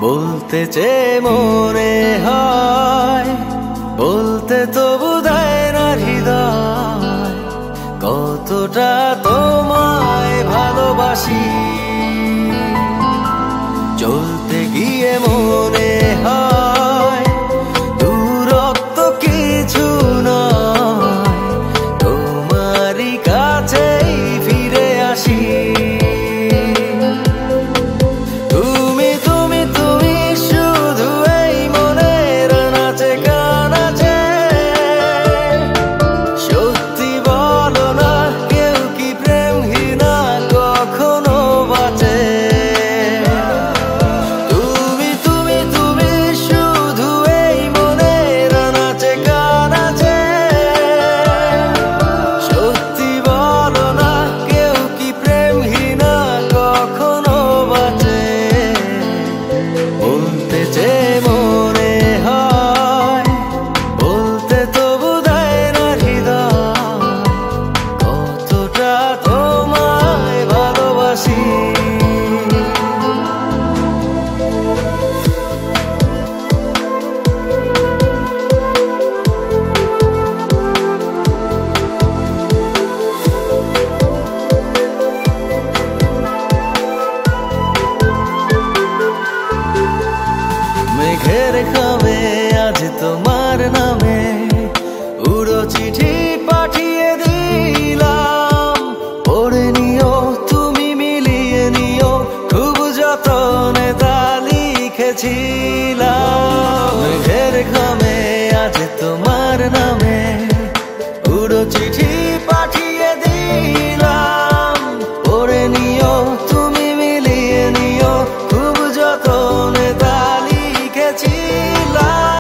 বলতে চেয়ে মনে হয়, বলতে তবু দেয় না হৃদয়, কতটা তোমায় ভালোবাসি। চলতে গিয়ে মনে হয় দূরত্ব কিছু নয়, তোমারই কাছেই ফিরে আসি। মেঘের খামে আজ তোমার নামে উড়ো চিঠি পাঠিয়ে দিলাম, পড়ে নিও তুমি মিলিয়ে নিও, খুব যতনে তা লিখেছিলাম। মেঘের খামে আজ তোমার নামে উড়ো চিঠি